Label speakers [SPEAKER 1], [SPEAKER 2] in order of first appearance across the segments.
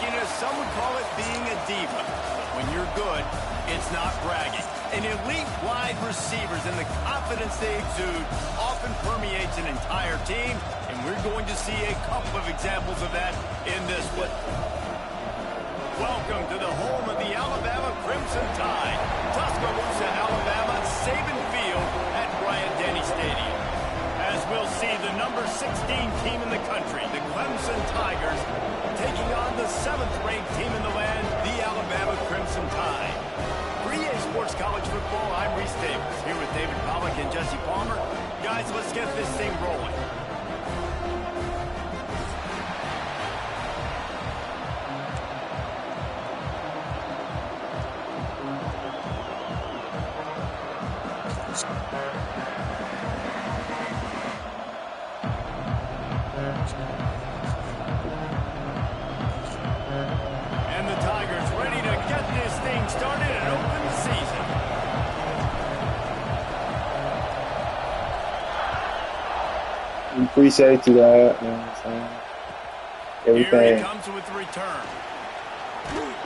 [SPEAKER 1] flakiness, some would call it being a diva. But when you're good, it's not bragging. An elite wide receivers and the confidence they exude often permeates an entire team, and we're going to see a couple of examples of that in this one. Welcome to the home of the Alabama Crimson Tide. Tuscaloosa, Alabama, Saban Field at Bryant-Denny Stadium. As we'll see the number 16 team in the country, the Clemson Tigers, taking on the 7th-ranked team in the land, the Alabama Crimson Tide. For EA Sports College Football, I'm Reese Davis, here with David Pollack and Jesse Palmer. Guys, let's get this thing rolling. And the Tigers ready to get this thing started and open the season.
[SPEAKER 2] We appreciate you, that. You know what I'm saying? Everything.
[SPEAKER 1] Here he comes with the return.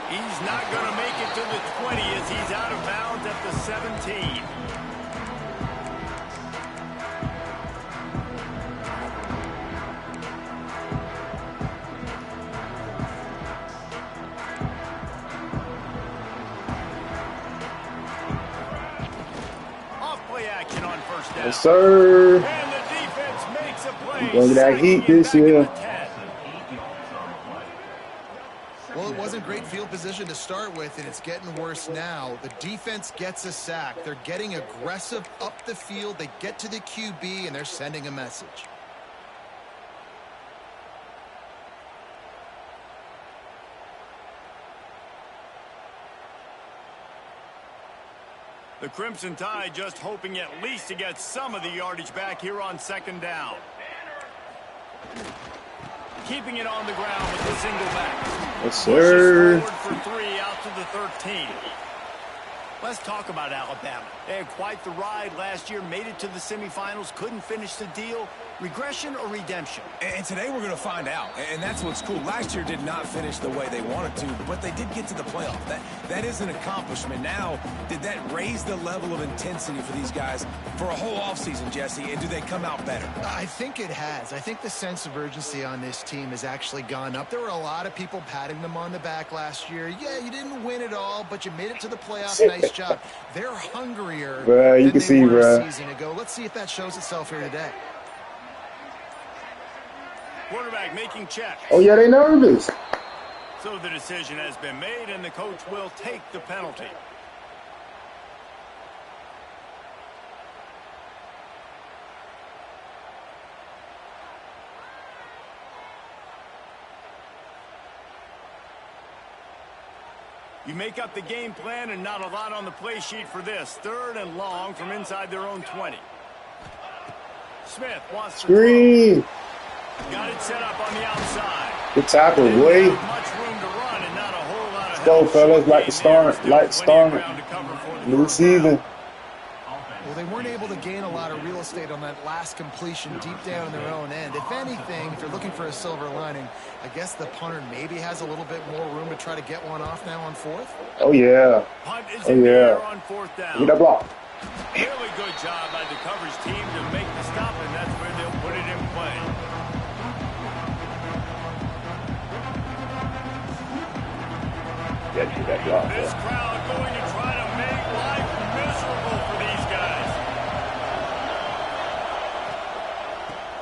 [SPEAKER 1] He's not going to make it to the 20 as he's out of bounds at the 17. Action on first down.
[SPEAKER 2] Yes, sir.
[SPEAKER 1] And the defense makes a play.
[SPEAKER 2] We're going to get that heat this year.
[SPEAKER 3] Well, it wasn't great field position to start with, and it's getting worse now. The defense gets a sack. They're getting aggressive up the field. They get to the QB, and they're sending a message.
[SPEAKER 1] The Crimson Tide just hoping at least to get some of the yardage back here on second down. Keeping it on the ground with the single back.
[SPEAKER 2] Yes, sir.
[SPEAKER 1] Forward for 3 out to the 13. Let's talk about Alabama. They had quite the ride last year, made it to the semifinals, couldn't finish the deal. Regression or redemption?
[SPEAKER 4] And today we're going to find out. And that's what's cool. Last year did not finish the way they wanted to, but they did get to the playoff. That is an accomplishment. Now, did that raise the level of intensity for these guys for a whole offseason, Jesse? And do they come out better?
[SPEAKER 3] I think it has. I think the sense of urgency on this team has actually gone up. There were a lot of people patting them on the back last year. Yeah, you didn't win it all, but you made it to the playoffs. Nice job. They're hungrier than they were a season ago. Let's see if that shows itself here today.
[SPEAKER 1] Quarterback making checks.
[SPEAKER 2] Oh, yeah, they nervous.
[SPEAKER 1] So the decision has been made, and the coach will take the penalty. You make up the game plan and not a lot on the play sheet for this. 3rd and long from inside their own 20. Smith wants to
[SPEAKER 2] Screen.
[SPEAKER 1] got it set up on the outside.
[SPEAKER 2] Good tackle, boy.
[SPEAKER 1] Much room to run and not a whole lot of
[SPEAKER 2] Let's go, fellas. Like the start new season.
[SPEAKER 3] Well, they weren't able to gain a lot of real estate on that last completion deep down in their own end. If anything, if you're looking for a silver lining, I guess the punter maybe has a little bit more room to try to get one off now on 4th.
[SPEAKER 2] Oh, yeah.
[SPEAKER 1] Punt is
[SPEAKER 2] Oh,
[SPEAKER 1] in the air
[SPEAKER 2] yeah.
[SPEAKER 1] on 4th down.
[SPEAKER 2] Get that block.
[SPEAKER 1] Really good job by the coverage team to make the stop, and that's where they'll put it in play. This crowd going to try to make life miserable for these guys.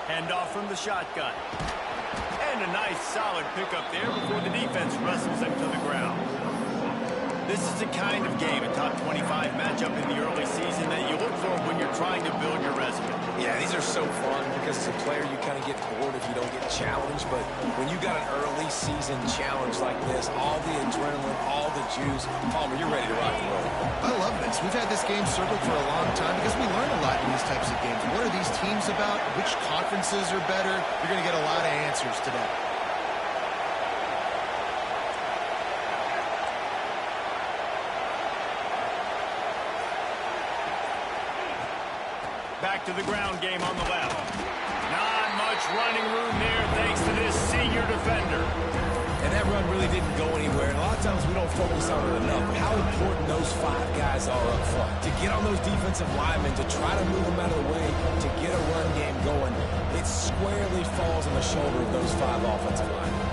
[SPEAKER 1] Handoff from the shotgun. And a nice solid pickup there before the defense wrestles him to the ground. This is the kind of game, a top 25 matchup in the early season that you look for when you're trying to build your resume.
[SPEAKER 4] Yeah, these are so fun because as a player, you kind of get bored if you don't get challenged. But when you got an early season challenge like this, all the adrenaline, all the juice, Palmer, you're ready to rock and roll.
[SPEAKER 3] I love this. We've had this game circled for a long time because we learn a lot in these types of games. What are these teams about? Which conferences are better? You're going to get a lot of answers today.
[SPEAKER 1] Back to the ground game on the left. Not much running room there thanks to this senior defender.
[SPEAKER 4] And that run really didn't go anywhere, and a lot of times we don't focus on it enough, but how important those 5 guys are up front. To get on those defensive linemen, to try to move them out of the way, to get a run game going, it squarely falls on the shoulder of those 5 offensive linemen.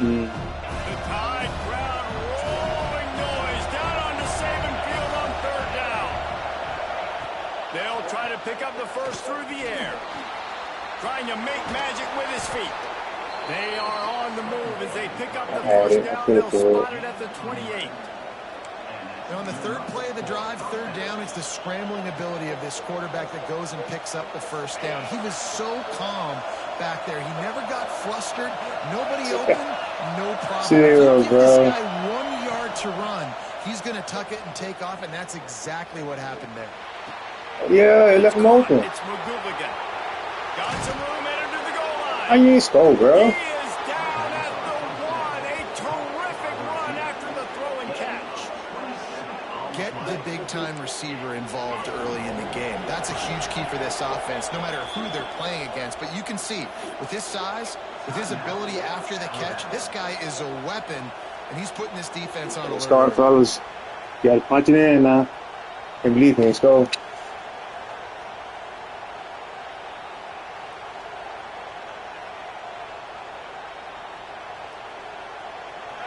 [SPEAKER 1] The Tide crowd rolling noise down onto Saban Field on 3rd down. They'll try to pick up the first through the air. Trying to make magic with his feet. They are on the move as they pick up the first down. They'll spot it at the 28.
[SPEAKER 3] And on the 3rd play of the drive, 3rd down, it's the scrambling ability of this quarterback that goes and picks up the first down. He was so calm back there. He never got flustered. Nobody open, no problem.
[SPEAKER 2] Zero,
[SPEAKER 3] Give
[SPEAKER 2] bro.
[SPEAKER 3] this guy 1 yard to run. He's going to tuck it and take off, and that's exactly what happened there.
[SPEAKER 2] Yeah, it left him open.
[SPEAKER 1] It's McGooligan. Got some room, entered to the goal line.
[SPEAKER 2] How you ain't score, bro?
[SPEAKER 1] He is down at the 1. A terrific run after the throw and catch.
[SPEAKER 3] Get the big-time receiver involved early in the game. That's a huge key for this offense, no matter who they're playing against. But you can see, with his size, with his ability after the catch, this guy is a weapon, and he's putting this defense on alert.
[SPEAKER 2] Start, fellas. You gotta punch it in now. And believe me, let's go.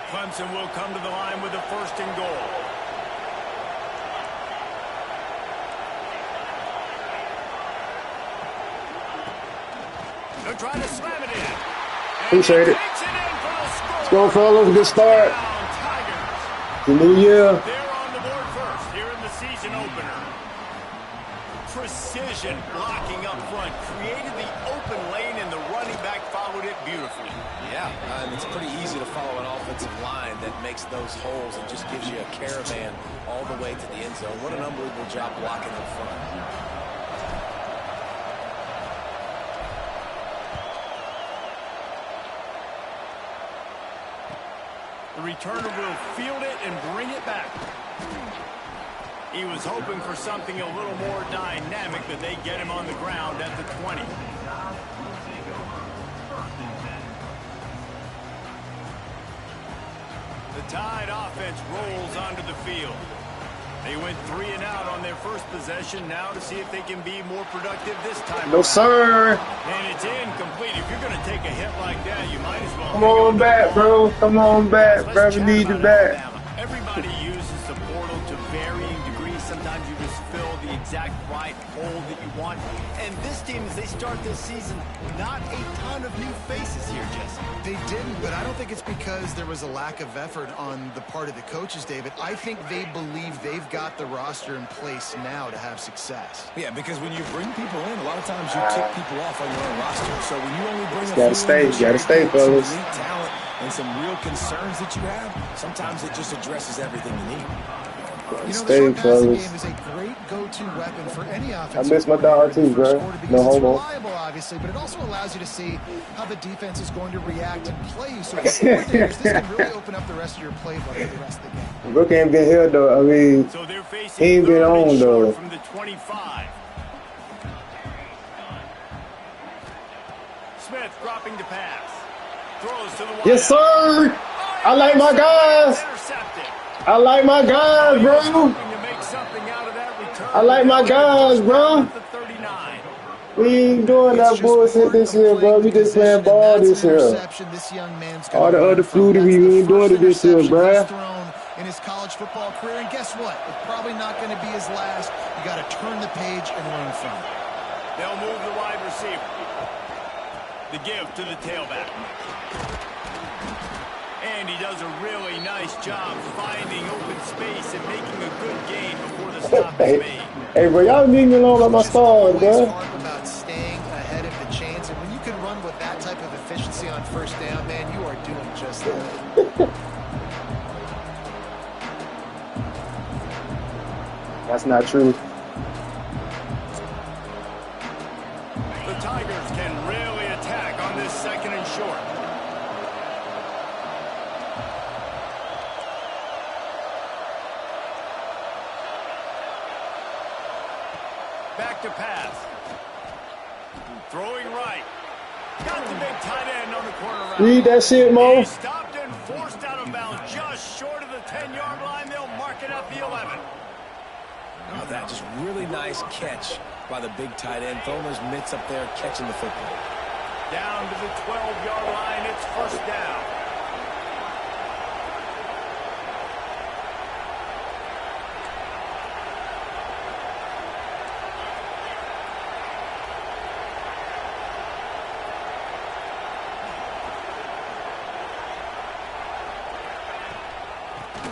[SPEAKER 1] Clemson will come to the line with a 1st and goal. They're trying to slam it in.
[SPEAKER 2] Appreciate it.
[SPEAKER 1] Takes it in for the score.
[SPEAKER 2] Let's go, fellas. Good start.
[SPEAKER 1] Touchdown, Tigers.
[SPEAKER 2] The new year.
[SPEAKER 1] They're on the board first here in the season opener. Precision blocking up front. Created the open lane, and the running back followed it beautifully.
[SPEAKER 4] Yeah, and it's pretty easy to follow an offensive line that makes those holes and just gives you a caravan all the way to the end zone. What an unbelievable job blocking up front.
[SPEAKER 1] The returner will field it and bring it back. He was hoping for something a little more dynamic, but they get him on the ground at the 20. The Tide offense rolls onto the field. They went 3 and out on their first possession. Now to see if they can be more productive this time.
[SPEAKER 2] No, sir.
[SPEAKER 1] And it's incomplete. If you're going to take a hit like that, you might as well.
[SPEAKER 2] Come on back, bro. Come on back, bro.
[SPEAKER 1] Let's
[SPEAKER 2] We
[SPEAKER 1] chat
[SPEAKER 2] need you
[SPEAKER 1] about
[SPEAKER 2] back.
[SPEAKER 1] Alabama. Everybody uses the portal to varying degrees. Sometimes you just fill the exact right hole that you want. And this team, as they start this season, not a ton of new faces here, Jesse.
[SPEAKER 3] They didn't, but I don't think it's because there was a lack of effort on the part of the coaches, David. I think they believe they've got the roster in place now to have success.
[SPEAKER 4] Yeah, because when you bring people in, a lot of times you tick people off on your own roster. So when you only bring
[SPEAKER 2] Gotta stay, fellas.
[SPEAKER 4] some elite talent and some real concerns that you have, sometimes it just addresses everything you need.
[SPEAKER 3] You know,
[SPEAKER 2] Stay,
[SPEAKER 3] the short passing
[SPEAKER 2] fellas.
[SPEAKER 3] game is a great go-to weapon for any offense.
[SPEAKER 2] I miss my dog too, bro. No
[SPEAKER 3] It's
[SPEAKER 2] homo.
[SPEAKER 3] reliable, obviously, but it also allows you to see how the defense is going to react and play. So for coordinators, this can really open up the rest of your playbook for the rest of the game.
[SPEAKER 2] Brook ain't been here, though. I mean,
[SPEAKER 1] So they're facing
[SPEAKER 2] he ain't been
[SPEAKER 1] 3rd and
[SPEAKER 2] on,
[SPEAKER 1] short
[SPEAKER 2] though.
[SPEAKER 1] from the 25. Smith dropping to pass. Throws to the wide.
[SPEAKER 2] Yes, sir. I like my guys.
[SPEAKER 1] Intercepted.
[SPEAKER 2] I like my guys, bro.
[SPEAKER 1] Hoping to make something out of that return.
[SPEAKER 2] I like my guys, bro.
[SPEAKER 1] At the 39.
[SPEAKER 2] We ain't doing that bullshit this year, bro. We just playing ball this year.
[SPEAKER 3] This young man's
[SPEAKER 2] All the other flutery, we ain't doing it this year, bruh.
[SPEAKER 3] In his college football career, and guess what? It's probably not going to be his last. You got to turn the page and learn from it.
[SPEAKER 1] They'll move the wide receiver. The give to the tailback. And he does a really nice job finding open space and making a good gain before the stop is made.
[SPEAKER 2] Hey, bro, y'all leave me alone about my stars,
[SPEAKER 3] Always
[SPEAKER 2] bro.
[SPEAKER 3] talk about staying ahead of the chains, and when you can run with that type of efficiency on first down, man, you are doing just that.
[SPEAKER 2] That's not true.
[SPEAKER 1] The Tigers can really attack on this 2nd and short. Back to pass. Throwing right. Got the big tight end on the corner route.
[SPEAKER 2] Read that shit, Mo.
[SPEAKER 1] He's stopped and forced out of bounds just short of the 10-yard line. They'll mark it at the 11.
[SPEAKER 4] Oh, that just really nice catch by the big tight end. Throwing those mitts up there, catching the football.
[SPEAKER 1] Down to the 12-yard line. It's first down.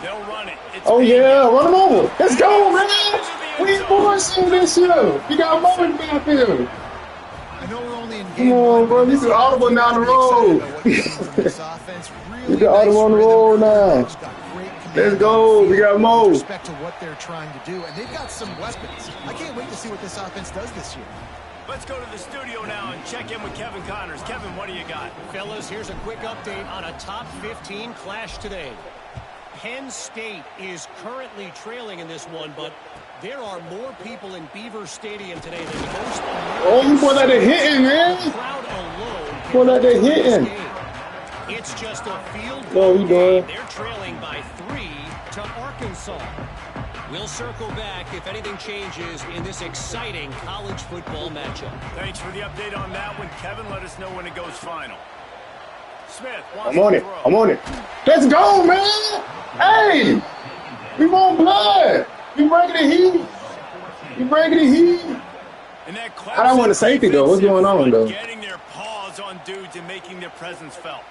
[SPEAKER 1] They'll run it. It's
[SPEAKER 2] Oh, yeah. Run him over. Let's go, man.
[SPEAKER 1] We
[SPEAKER 2] We ain't bullshitting this year. We got Mo in the backfield.
[SPEAKER 3] I know we're only in
[SPEAKER 2] Come
[SPEAKER 3] game
[SPEAKER 2] on,
[SPEAKER 3] one,
[SPEAKER 2] bro.
[SPEAKER 3] but
[SPEAKER 2] You can audible down the road. You can audible on the road now. Let's go. We got Mo.
[SPEAKER 3] Respect to what they're trying to do, and they've got some weapons. I can't wait to see what this offense does this year.
[SPEAKER 1] Let's go to the studio now and check in with Kevin Connors. Kevin, what do you got?
[SPEAKER 5] Fellas, here's a quick update on a top 15 clash today. Penn State is currently trailing in this one, but there are more people in Beaver Stadium today than most.
[SPEAKER 2] Oh, you boy that they hitting,
[SPEAKER 5] The
[SPEAKER 2] man.
[SPEAKER 5] crowd alone.
[SPEAKER 2] Boy that they hitting.
[SPEAKER 5] It's just a field
[SPEAKER 2] What
[SPEAKER 5] goal
[SPEAKER 2] we doing?
[SPEAKER 5] game. They're trailing by 3 to Arkansas. We'll circle back if anything changes in this exciting college football matchup.
[SPEAKER 1] Thanks for the update on that one, Kevin. Let us know when it goes final. Smith wants
[SPEAKER 2] I'm on
[SPEAKER 1] to
[SPEAKER 2] it.
[SPEAKER 1] throw.
[SPEAKER 2] I'm on it. Let's go, man. Hey, we want blood. We bringing the heat. We bringing the heat.
[SPEAKER 1] And that
[SPEAKER 2] I don't want a safety, though. What's going on, though?
[SPEAKER 1] Getting their paws on dudes and making their presence felt.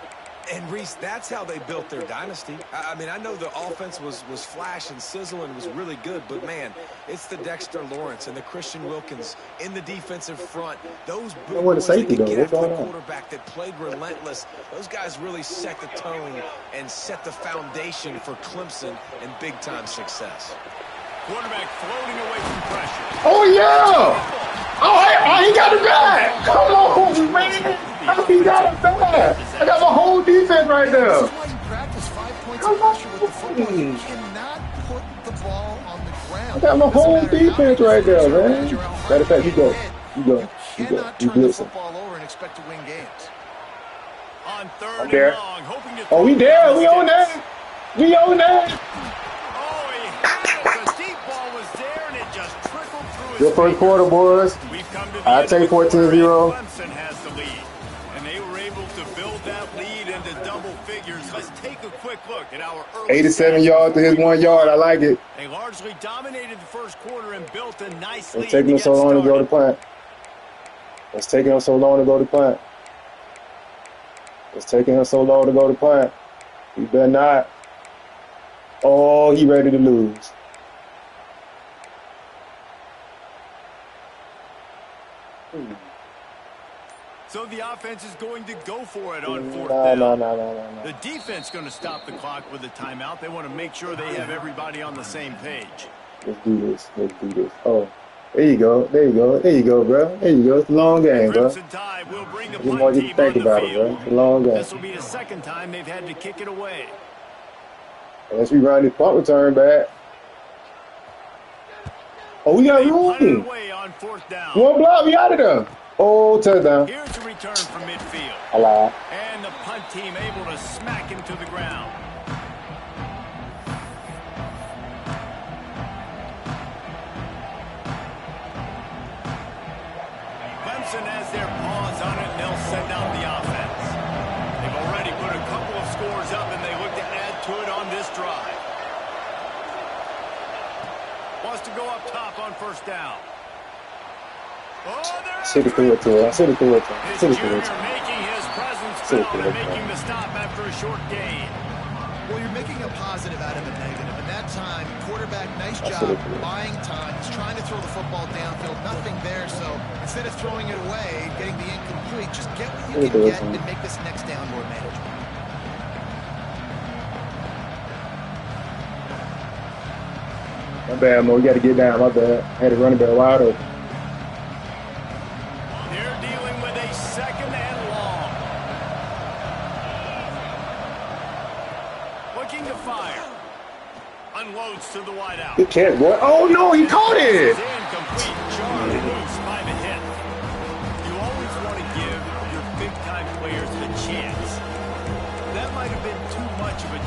[SPEAKER 4] And, Reese, that's how they built their dynasty. I mean, I know the offense was flash and sizzle and was really good, but, man, it's the Dexter Lawrence and the Christian Wilkins in the defensive front. Those big
[SPEAKER 2] want a
[SPEAKER 4] boys that
[SPEAKER 2] safety,
[SPEAKER 4] could
[SPEAKER 2] though.
[SPEAKER 4] get
[SPEAKER 2] What's
[SPEAKER 4] after the
[SPEAKER 2] going on?
[SPEAKER 4] quarterback that played relentless. Those guys really set the tone and set the foundation for Clemson and big-time success.
[SPEAKER 1] Quarterback floating away from pressure.
[SPEAKER 2] Oh, yeah. Oh, he got it back. Come on, man. Oh, he got it back. I got my whole defense right
[SPEAKER 3] This
[SPEAKER 2] there.
[SPEAKER 3] is why you practice 5 points
[SPEAKER 2] Come
[SPEAKER 3] of pressure with the
[SPEAKER 2] on.
[SPEAKER 3] football. You cannot put the ball on the ground.
[SPEAKER 2] I got my
[SPEAKER 3] Doesn't
[SPEAKER 2] whole
[SPEAKER 3] matter how
[SPEAKER 2] defense
[SPEAKER 3] many
[SPEAKER 2] right there,
[SPEAKER 3] physical
[SPEAKER 2] man.
[SPEAKER 3] advantage or how hard
[SPEAKER 2] Matter of fact, you go.
[SPEAKER 3] hit,
[SPEAKER 2] You go.
[SPEAKER 3] You
[SPEAKER 2] You go.
[SPEAKER 3] cannot
[SPEAKER 2] You
[SPEAKER 3] turn the
[SPEAKER 2] blitzing.
[SPEAKER 3] football over and expect to win games.
[SPEAKER 1] On third
[SPEAKER 2] I'm there.
[SPEAKER 1] and long, hoping to
[SPEAKER 2] Oh, we
[SPEAKER 1] throw
[SPEAKER 2] there.
[SPEAKER 1] down
[SPEAKER 2] We
[SPEAKER 1] the
[SPEAKER 2] on
[SPEAKER 1] sticks.
[SPEAKER 2] that. We on that.
[SPEAKER 1] Oh, he had it. The deep ball was there, and it just trickled through his
[SPEAKER 2] Good first
[SPEAKER 1] fingers.
[SPEAKER 2] quarter, boys.
[SPEAKER 1] We've come to the
[SPEAKER 2] I'll
[SPEAKER 1] end
[SPEAKER 2] take
[SPEAKER 1] of the quarter,
[SPEAKER 2] 14-0.
[SPEAKER 1] and Clemson has the lead. And they were able to build that lead into double figures. Let's take a quick look at our early
[SPEAKER 2] 87
[SPEAKER 1] stats.
[SPEAKER 2] yards to his 1 yard. I like it.
[SPEAKER 1] They largely dominated the first quarter and built a nice lead
[SPEAKER 2] It's taking
[SPEAKER 1] to
[SPEAKER 2] us so
[SPEAKER 1] get
[SPEAKER 2] long to go to
[SPEAKER 1] started.
[SPEAKER 2] plant. It's taking us so long to go to plant. It's taking us so long to go to plant. We better not. Oh, he ready to lose.
[SPEAKER 1] So the offense is going to go for it on fourth
[SPEAKER 2] No,
[SPEAKER 1] down.
[SPEAKER 2] no.
[SPEAKER 1] The defense going to stop the clock with a timeout. They want to make sure they have everybody on the same page.
[SPEAKER 2] Let's do this. Let's do this. Oh, there you go. There you go. There you go, bro. There you go. It's a long game, bro.
[SPEAKER 1] Crimson Tide will bring the
[SPEAKER 2] You more
[SPEAKER 1] punt
[SPEAKER 2] you
[SPEAKER 1] team
[SPEAKER 2] think
[SPEAKER 1] on the
[SPEAKER 2] about it, bro.
[SPEAKER 1] field.
[SPEAKER 2] It's a long game.
[SPEAKER 1] This will be the second time they've had to kick it away.
[SPEAKER 2] Unless we run this punt return back. Oh, we got
[SPEAKER 1] They punted
[SPEAKER 2] room.
[SPEAKER 1] away on fourth down.
[SPEAKER 2] One block. We out of there. Oh, touchdown.
[SPEAKER 1] Here's a return from midfield.
[SPEAKER 2] I lied.
[SPEAKER 1] And the punt team able to smack him to the ground. Clemson has their paws on it, and they'll send out the offense. They've already put a couple of scores up, and they look to add to it on this drive. Wants to go up top on first down. Oh, there
[SPEAKER 2] Should have threw it to her. I should have threw it to her.
[SPEAKER 1] His
[SPEAKER 2] Should have
[SPEAKER 1] junior
[SPEAKER 2] threw it to her.
[SPEAKER 1] making his presence
[SPEAKER 2] Should've
[SPEAKER 1] felt
[SPEAKER 2] threw
[SPEAKER 1] and
[SPEAKER 2] it to
[SPEAKER 1] making
[SPEAKER 2] her.
[SPEAKER 1] the stop after a short gain.
[SPEAKER 3] Well, you're making a positive out of a negative. And that time, quarterback, nice
[SPEAKER 2] I
[SPEAKER 3] job
[SPEAKER 2] should've threw it.
[SPEAKER 3] buying time. He's trying to throw the football downfield. Nothing there. So instead of throwing it away, getting the incomplete, just get what you can get and make this next down more manageable.
[SPEAKER 2] My bad, Mo. You got to get down. My bad. I had to run it back wide open.
[SPEAKER 1] They're dealing with a second and long. Looking to fire. Unloads to the wideout.
[SPEAKER 2] Good catch, boy. Oh, no. He caught it.
[SPEAKER 1] It's incomplete. Jarred loose by the hit. You always want to give your big-time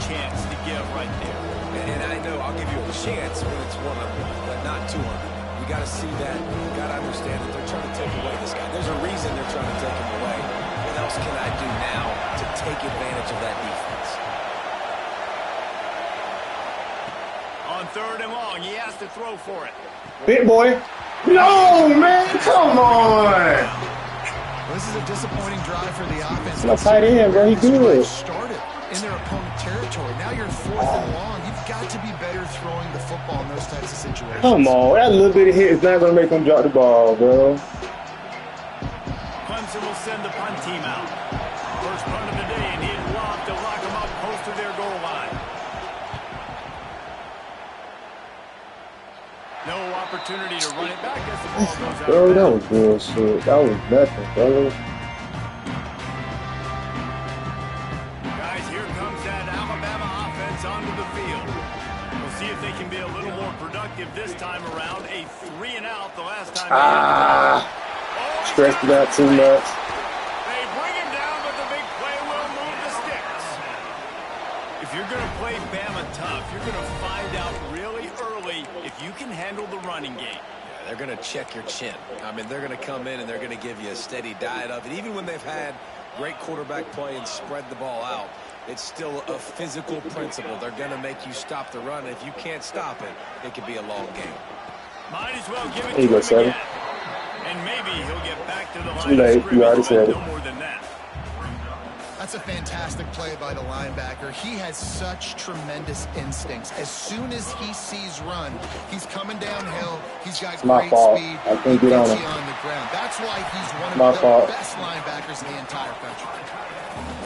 [SPEAKER 1] chance to give right there.
[SPEAKER 4] And I know I'll give you a chance when it's 1-on-1, but not 2-on-1. You got to see that. You got to understand that they're trying to take away this guy. There's a reason they're trying to take him away. What else can I do now to take advantage of that defense?
[SPEAKER 1] On 3rd and long, he has to throw for it.
[SPEAKER 2] Big boy. No, man. Come on.
[SPEAKER 3] This is a disappointing drive for the offense.
[SPEAKER 2] No tight end, bro. He good.
[SPEAKER 3] Started in their opponent territory. Now you're 4th and long. You've got to be better throwing the football in those types of situations.
[SPEAKER 2] Come on. That little bit of hit is not going to make them drop the ball, bro.
[SPEAKER 1] Clemson will send the punt team out. First punt of the day, and he'd love to lock them up close to their goal line. No opportunity to run it back as the ball goes out.
[SPEAKER 2] Bro, that was bullshit. That was nothing, bro.
[SPEAKER 1] Guys, here comes that Alabama offense onto the field. We'll see if they can be a little more productive this time around. A 3-and-out the last time.
[SPEAKER 2] Stressed it out too much.
[SPEAKER 1] They bring him down, but the big play will move the sticks. If you're going to play Bama tough, you're going to find out really early if you can handle the running game.
[SPEAKER 4] They're going to check your chin. I mean, they're going to come in and they're going to give you a steady diet of it. Even when they've had great quarterback play and spread the ball out, it's still a physical principle. They're going to make you stop the run. If you can't stop it, it could be a long game.
[SPEAKER 1] Might as well give it
[SPEAKER 2] There you
[SPEAKER 1] to
[SPEAKER 2] go,
[SPEAKER 1] him
[SPEAKER 2] Seven.
[SPEAKER 1] again. And maybe he'll get back to the line
[SPEAKER 2] Too late.
[SPEAKER 1] of scrimmage,
[SPEAKER 2] You already
[SPEAKER 1] but
[SPEAKER 2] said it.
[SPEAKER 1] no more than that.
[SPEAKER 3] That's a fantastic play by the linebacker. He has such tremendous instincts. As soon as he sees run, he's coming downhill. He's got
[SPEAKER 2] my
[SPEAKER 3] great
[SPEAKER 2] fault.
[SPEAKER 3] speed.
[SPEAKER 2] I couldn't get on
[SPEAKER 3] He
[SPEAKER 2] him.
[SPEAKER 3] gets you on the ground. That's why he's one
[SPEAKER 2] My
[SPEAKER 3] of the
[SPEAKER 2] fault.
[SPEAKER 3] best linebackers in the entire country.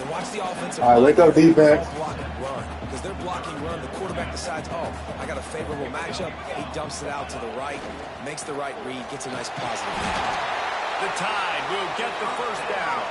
[SPEAKER 4] And watch the offensive
[SPEAKER 2] All right, wake up, defense.
[SPEAKER 4] Block and run. Because they're blocking run. The quarterback decides, oh, I got a favorable matchup. He dumps it out to the right, makes the right read, gets a nice positive read.
[SPEAKER 1] The Tide will get the first down.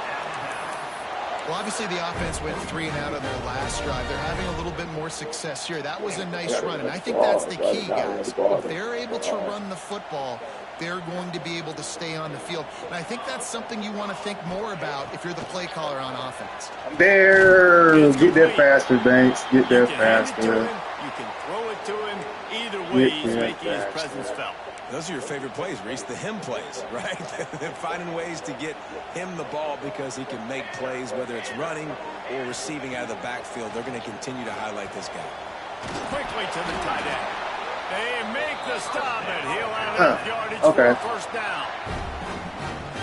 [SPEAKER 3] Well, obviously the offense went 3-and-out on their last drive. They're having a little bit more success here. That was a nice run, and I think that's the key, guys. If they're able to run the football, they're going to be able to stay on the field. And I think that's something you want to think more about if you're the play caller on offense.
[SPEAKER 2] There. Get there faster, Banks. Get there
[SPEAKER 1] You can hand it to
[SPEAKER 2] faster.
[SPEAKER 1] him, you can throw it to him. Either way, he's
[SPEAKER 2] Yeah,
[SPEAKER 1] making his
[SPEAKER 2] faster.
[SPEAKER 1] presence felt.
[SPEAKER 4] Those are your favorite plays, Reese, the him plays, right? They're finding ways to get him the ball because he can make plays, whether it's running or receiving out of the backfield. They're going to continue to highlight this guy.
[SPEAKER 1] Quickly to the tight end. They make the stop, and he'll have enough yardage for
[SPEAKER 2] okay.
[SPEAKER 1] a first down.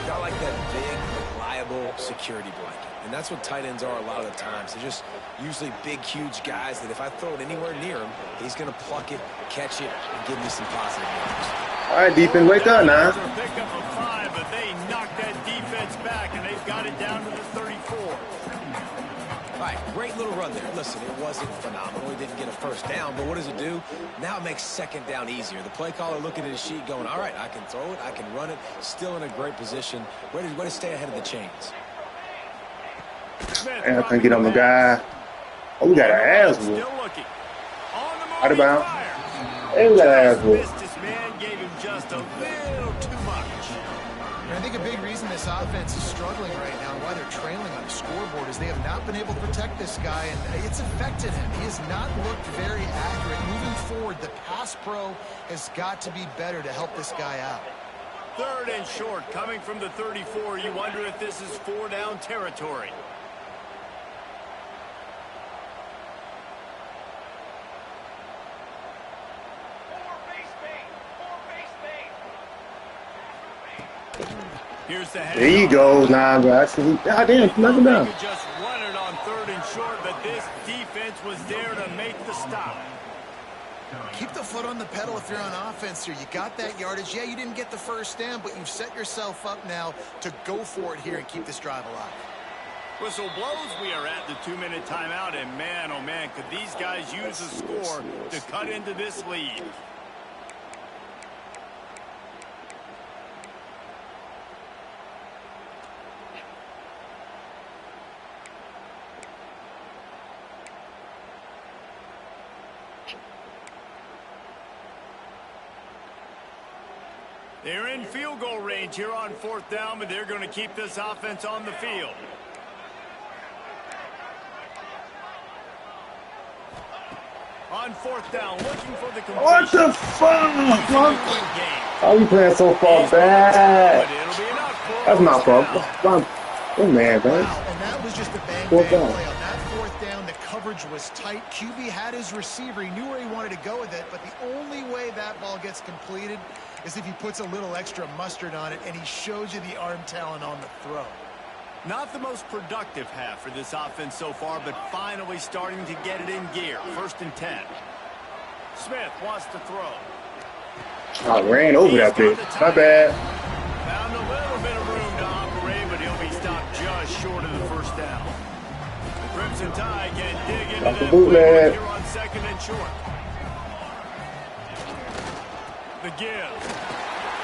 [SPEAKER 4] Got like that big, reliable security blanket. And that's what tight ends are a lot of the times. They're just usually big, huge guys that if I throw it anywhere near him, he's going to pluck it, catch it, and give me some positive yards.
[SPEAKER 2] All right, defense, wake up now.
[SPEAKER 1] They're pick up a 5, but they knocked that defense back, and they've got it down to the 34.
[SPEAKER 4] All right, great little run there. Listen, it wasn't phenomenal. He didn't get a first down, but what does it do? Now it makes second down easier. The play caller looking at his sheet going, all right, I can throw it, I can run it, still in a great position. Way to stay ahead of the chains.
[SPEAKER 1] Smith
[SPEAKER 2] And I can get on the guy. Oh, we got an ass whoop.
[SPEAKER 1] Still looking. On the move,
[SPEAKER 2] Out of bounds.
[SPEAKER 1] fire.
[SPEAKER 2] Hey, we got an ass whoop.
[SPEAKER 1] Missed his man, gave him just a little too much.
[SPEAKER 3] And I think a big reason this offense is struggling right now and why they're trailing on the scoreboard is they have not been able to protect this guy, and it's affected him. He has not looked very accurate. Moving forward, the pass pro has got to be better to help this guy out.
[SPEAKER 1] 3rd and short, coming from the 34. You wonder if this is 4-down territory. Here's the head.
[SPEAKER 2] There you go, nah, bro. I see. God damn, knock him
[SPEAKER 1] They
[SPEAKER 2] down.
[SPEAKER 1] could just run it on 3rd and short, but this defense was there to make the stop.
[SPEAKER 3] Keep the foot on the pedal if you're on offense here. You got that yardage. Yeah, you didn't get the first down, but you've set yourself up now to go for it here and keep this drive alive.
[SPEAKER 1] Whistle blows. We are at the 2-minute timeout, and man, oh man, could these guys use a score to cut into this lead. They're in field goal range here on 4th down, but they're going to keep this offense on the field. on fourth down, looking for the completion.
[SPEAKER 2] What the fuck?
[SPEAKER 1] Game.
[SPEAKER 2] How are we playing so far back? That's my fault. Oh, man, man.
[SPEAKER 3] Wow, and that was just a bang
[SPEAKER 2] Fourth
[SPEAKER 3] play
[SPEAKER 2] down.
[SPEAKER 3] on that fourth down. The coverage was tight. QB had his receiver. He knew where he wanted to go with it, but the only way that ball gets completed is if he puts a little extra mustard on it and he shows you the arm talent on the throw.
[SPEAKER 1] Not the most productive half for this offense so far, but finally starting to get it in gear. 1st and 10. Smith wants to throw.
[SPEAKER 2] I ran over that bitch. My bad.
[SPEAKER 1] Found a little bit of room to operate, but he'll be stopped just short of the first down. The Crimson Tide can dig into that
[SPEAKER 2] bootleg
[SPEAKER 1] here on 2nd and short. The give.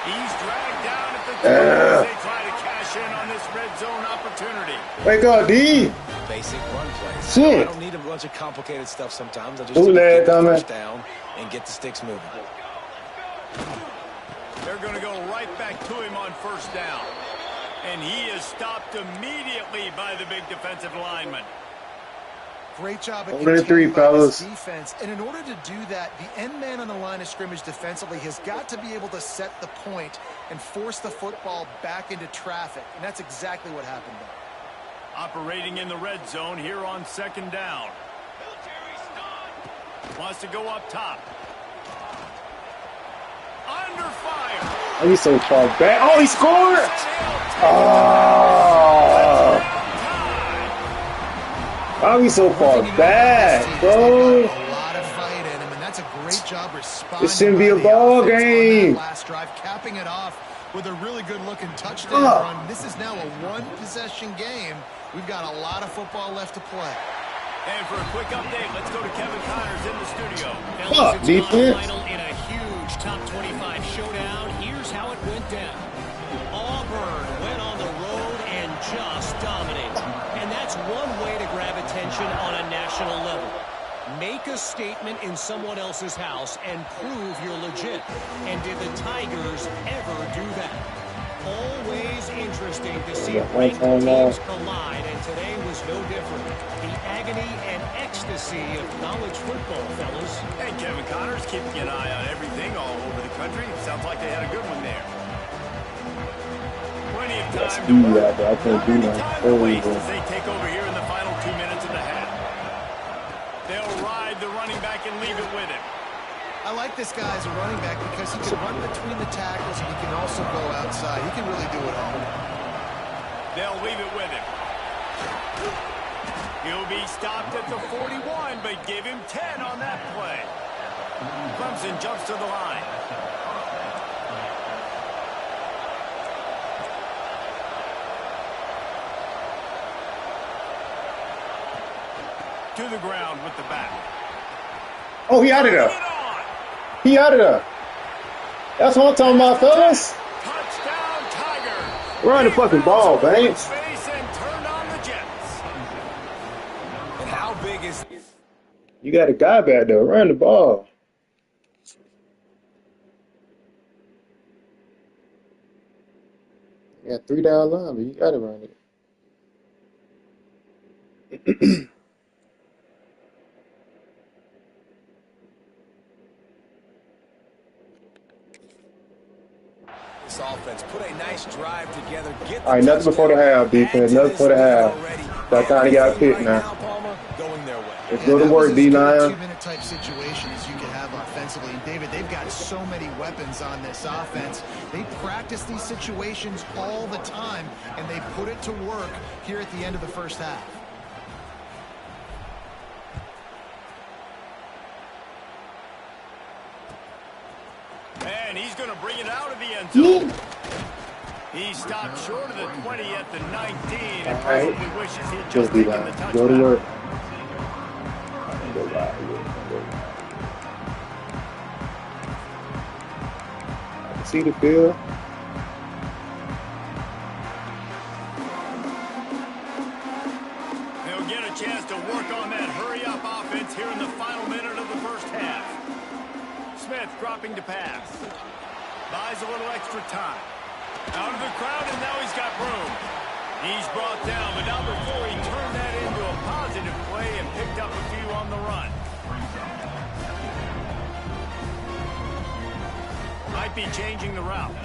[SPEAKER 1] He's dragged down at the 2 as they try to cash in on this red zone opportunity.
[SPEAKER 2] Wake up, D.
[SPEAKER 4] Basic run plays.
[SPEAKER 2] Shit.
[SPEAKER 4] I don't need a bunch of complicated stuff sometimes. I just
[SPEAKER 2] Bootleg,
[SPEAKER 4] get the
[SPEAKER 2] dumbass.
[SPEAKER 4] first down and get the sticks moving.
[SPEAKER 1] They're going to go right back to him on 1st down. And he is stopped immediately by the big defensive lineman.
[SPEAKER 3] Great job at
[SPEAKER 2] Over the three,
[SPEAKER 3] containing by this
[SPEAKER 2] fellas.
[SPEAKER 3] defense. And in order to do that, the end man on the line of scrimmage defensively has got to be able to set the point and force the football back into traffic. And that's exactly what happened there.
[SPEAKER 1] Operating in the red zone here on 2nd down. Wants to go up top. Under fire.
[SPEAKER 2] Oh, he's so far back. Oh, he scored. Oh. Why are we so far back, bro?
[SPEAKER 3] A lot of fight in him, and that's a great job responding.
[SPEAKER 2] This shouldn't be
[SPEAKER 3] by
[SPEAKER 2] a
[SPEAKER 3] the
[SPEAKER 2] ball
[SPEAKER 3] offense on that
[SPEAKER 2] game.
[SPEAKER 3] last drive, capping it off with a really good-looking touchdown run. This is now a one-possession game. We've got a lot of football left to play.
[SPEAKER 1] And for a quick update, let's go to Kevin Connors in the studio.
[SPEAKER 2] Fuck,
[SPEAKER 5] It's
[SPEAKER 2] defense.
[SPEAKER 5] final in a huge top 25 showdown. Here's how it went down. Auburn went on the road and just dominated. And that's one way to grab attention on a national level. Make a statement in someone else's house and prove you're legit. And did the Tigers ever do that? Always interesting to see ranked teams collide, and today was no different. The agony and ecstasy of college football, fellas.
[SPEAKER 1] And Kevin Connors keeping an eye on everything all over the country. Sounds like they had a good one there. Plenty of time to
[SPEAKER 2] do
[SPEAKER 1] work.
[SPEAKER 2] that, but I can't
[SPEAKER 1] Not
[SPEAKER 2] do
[SPEAKER 1] many
[SPEAKER 2] that.
[SPEAKER 1] time
[SPEAKER 2] There
[SPEAKER 1] to
[SPEAKER 2] we
[SPEAKER 1] waste
[SPEAKER 2] go.
[SPEAKER 1] as they take over here in the final 2 minutes of the half. They'll ride the running back and leave it with him.
[SPEAKER 3] I like this guy as a running back because he can run between the tackles and he can also go outside. He can really do it all.
[SPEAKER 1] They'll leave it with him. He'll be stopped at the 41, but give him 10 on that play. Clemson jumps to the line. To the ground with the back.
[SPEAKER 2] Oh, he out of
[SPEAKER 1] Get
[SPEAKER 2] there.
[SPEAKER 1] on.
[SPEAKER 2] He out of there. That's what I'm talking about, fellas.
[SPEAKER 1] Touchdown, Tiger.
[SPEAKER 2] Run the fucking ball, man.
[SPEAKER 1] Space and turned on the Jets.
[SPEAKER 4] And how big is...
[SPEAKER 2] You got a guy back there. Run the ball. You got 3 down line, but you got to run it.
[SPEAKER 4] This offense put a nice drive together. Get the
[SPEAKER 2] All right, nothing before the half, defense. Nothing before the half. That kind of got picked now.
[SPEAKER 4] Palmer going their way.
[SPEAKER 2] Let's go to work, D-Line.
[SPEAKER 3] Two-minute type situation as you can have offensively. And David, they've got so many weapons on this offense. They practice these situations all the time, and they put it to work here at the end of the first half.
[SPEAKER 1] And he's going to bring it out of the end zone. He stopped short of the 20 at the 19 and probably wishes he had just
[SPEAKER 2] Just be
[SPEAKER 1] taken the
[SPEAKER 2] like, go to
[SPEAKER 1] touchdown.
[SPEAKER 2] work. See the field.
[SPEAKER 1] They'll get a chance to work on that hurry-up offense here in the final minute of the first half. Smith dropping to pass. Buys a little extra time. Out of the crowd, and now he's got room. He's brought down, but now before he turned that into a positive play and picked up a few on the run. Might be changing the route.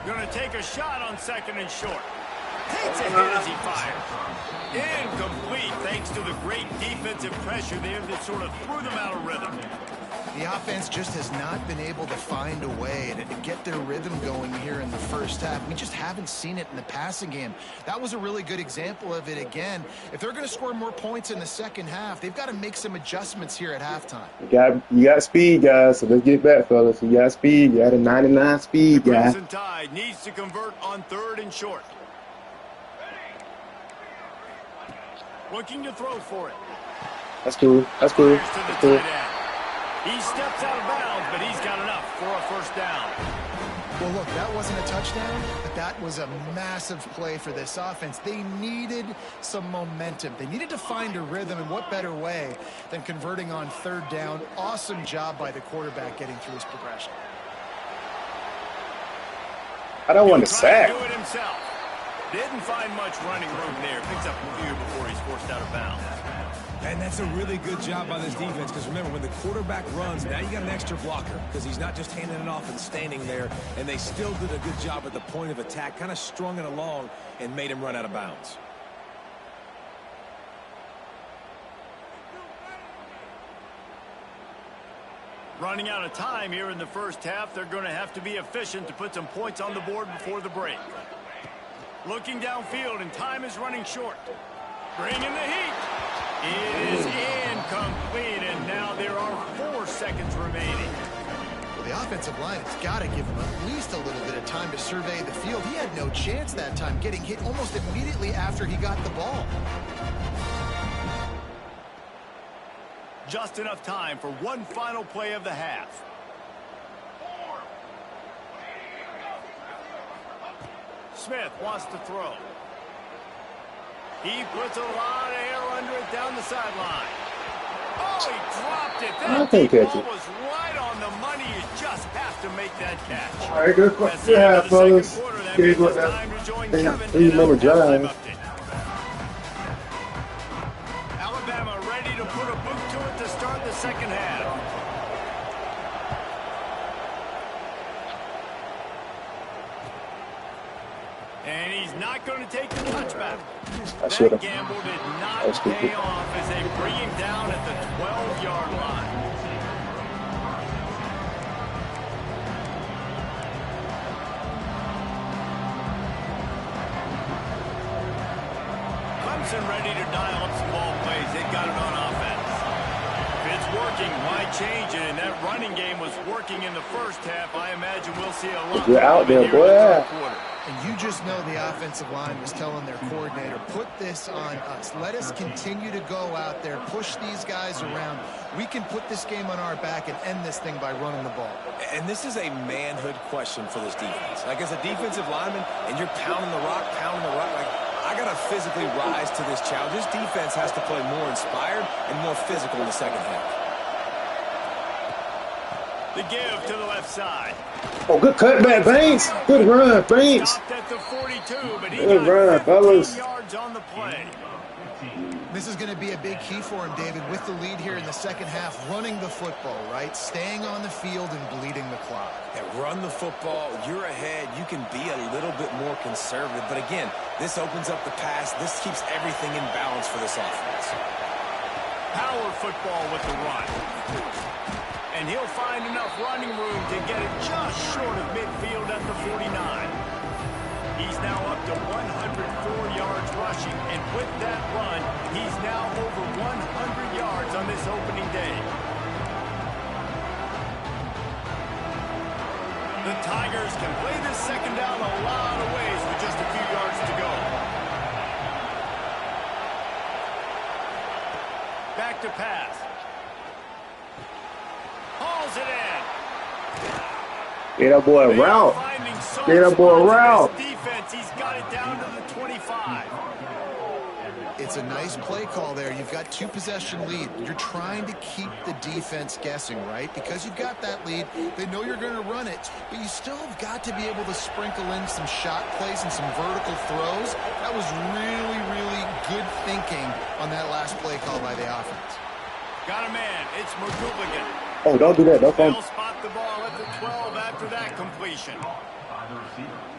[SPEAKER 1] Going to take a shot on 2nd and short. Takes a hit as he fires. Incomplete thanks to the great defensive pressure there that sort of threw them out of rhythm.
[SPEAKER 3] The offense just has not been able to find a way to get their rhythm going here in the first half. We just haven't seen it in the passing game. That was a really good example of it again. If they're going to score more points in the second half, they've got to make some adjustments here at halftime.
[SPEAKER 2] You got speed, guys, so let's get back, fellas. You got speed. You got a 99 speed, guy.
[SPEAKER 1] Crimson Tide needs to convert on 3rd and short. Looking to throw for it.
[SPEAKER 2] That's cool. That's cool. That's cool.
[SPEAKER 1] He steps out of bounds, but he's got enough for a first down.
[SPEAKER 3] Well, look, that wasn't a touchdown, but that was a massive play for this offense. They needed some momentum. They needed to find a rhythm, and what better way than converting on 3rd down. Awesome job by the quarterback getting through his progression.
[SPEAKER 2] I don't want to sack.
[SPEAKER 1] Do it himself. Didn't find much running room there. Picks up a few before he's forced out of bounds.
[SPEAKER 4] And that's a really good job by this defense because remember, when the quarterback runs, now you got an extra blocker because he's not just handing it off and standing there, and they still did a good job at the point of attack, kind of strung it along and made him run out of bounds.
[SPEAKER 1] Running out of time here in the first half, they're going to have to be efficient to put some points on the board before the break. Looking downfield, and time is running short. Bringing the heat. It is incomplete, and now there are 4 seconds remaining.
[SPEAKER 3] Well, the offensive line has got to give him at least a little bit of time to survey the field. He had no chance that time, getting hit almost immediately after he got the ball.
[SPEAKER 1] Just enough time for one final play of the half. Smith wants to throw. He puts a lot of air under it down the sideline. Oh, he dropped it. That deep ball was right on the money. You just have to make that catch.
[SPEAKER 2] All right, good half, fellas. Here's what that 3-minute drive.
[SPEAKER 1] Alabama ready to put a boot to it to start the second half. And he's not going to take the touchback. That gamble did not pay off as they bring him down at the 12-yard line. Clemson ready to dial up some ball plays. They got it on offense. If it's working, why change it? And that running game was working in the first half. I imagine we'll see a lot
[SPEAKER 2] more out there, boy.
[SPEAKER 3] And you just know the offensive line was telling their coordinator, put this on us. Let us continue to go out there, push these guys around. We can put this game on our back and end this thing by running the ball.
[SPEAKER 4] And this is a manhood question for this defense. Like, as a defensive lineman, and you're pounding the rock, like, I got to physically rise to this challenge. This defense has to play more inspired and more physical in the second half.
[SPEAKER 1] The give to the left side.
[SPEAKER 2] Oh, good cutback, Banks. Good run, Banks.
[SPEAKER 1] Stopped at the 42, but he
[SPEAKER 2] good
[SPEAKER 1] got
[SPEAKER 2] run,
[SPEAKER 1] 15
[SPEAKER 2] fellas.
[SPEAKER 1] yards on the play.
[SPEAKER 3] This is going to be a big key for him, David, with the lead here in the second half, running the football, right? Staying on the field and bleeding the clock.
[SPEAKER 4] Yeah, run the football. You're ahead. You can be a little bit more conservative. But again, this opens up the pass. This keeps everything in balance for this offense.
[SPEAKER 1] Power football with the run. And he'll find enough running room to get it just short of midfield at the 49. He's now up to 104 yards rushing, and with that run, he's now over 100 yards on this opening day. The Tigers can play this second down a lot of ways with just a few yards to go. Back to pass. Hauls it in.
[SPEAKER 2] Get that boy a route. Get that boy a route.
[SPEAKER 1] Defense, he's got it down to the 25.
[SPEAKER 3] It's a nice play call there. You've got 2-possession lead. You're trying to keep the defense guessing, right? Because you've got that lead. They know you're going to run it, but you still have got to be able to sprinkle in some shot plays and some vertical throws. That was really, really good thinking on that last play call by the offense.
[SPEAKER 1] Got a man. It's McGooligan.
[SPEAKER 2] Oh, don't do that. Don't
[SPEAKER 1] They'll spot the ball at the 12 after
[SPEAKER 5] possession.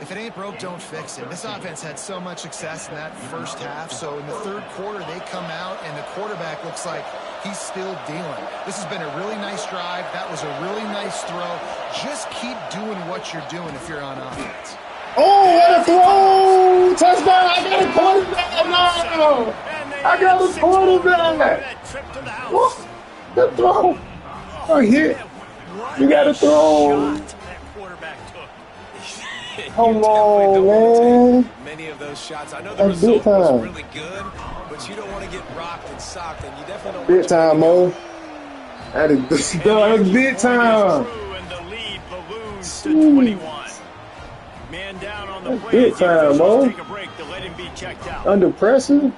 [SPEAKER 3] If it ain't broke, don't fix it. This offense had so much success in that first half, so in the third quarter they come out and the quarterback looks like he's still dealing. This has been a really nice drive. That was a really nice throw. Just keep doing what you're doing if you're on offense.
[SPEAKER 2] Oh, what a throw! Touchdown! I got a quarterback now! I got a quarterback! What? The throw! Oh, hit! You got to throw! Come on, man!
[SPEAKER 4] Many of those shots. I know the result was really good, but you don't want to get rocked and socked, and you definitely don't.
[SPEAKER 2] Big time, Mo. That is big time.
[SPEAKER 1] And the lead balloons to 21. Man down on the play.
[SPEAKER 2] Big time, Mo.
[SPEAKER 1] Take a break to let him be checked out.
[SPEAKER 2] Under pressure.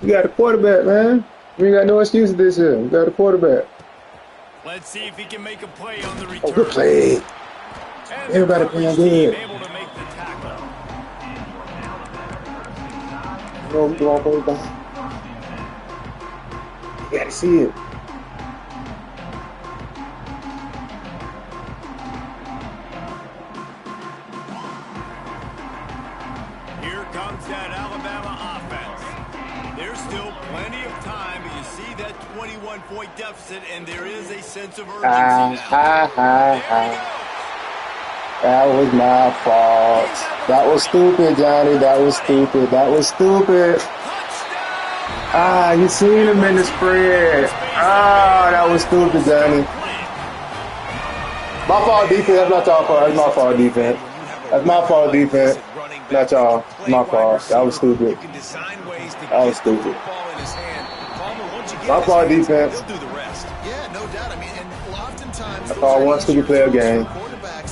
[SPEAKER 2] You got a quarterback, man. You ain't got no excuses this year. You got a quarterback.
[SPEAKER 1] Let's see if he can make a play on the return.
[SPEAKER 2] Oh, good play.
[SPEAKER 1] And
[SPEAKER 2] Everybody playing good.
[SPEAKER 1] able to make the tackle.
[SPEAKER 2] No, we go on back. You got to see it.
[SPEAKER 1] Here comes that Alabama offense. There's still plenty of time, but you see that 21-point deficit, and there is a sense of urgency now.
[SPEAKER 2] That was my fault. That was stupid, Johnny. That was stupid. That was stupid. You seen him in the spread. That was stupid, Johnny. My fault defense. That's not y'all fault. That's my fault defense. That's my fault defense. Not y'all. My fault. That was stupid. That was stupid. My fault defense.
[SPEAKER 3] Yeah, no doubt. I mean, and oftentimes
[SPEAKER 2] I call one stupid play a game.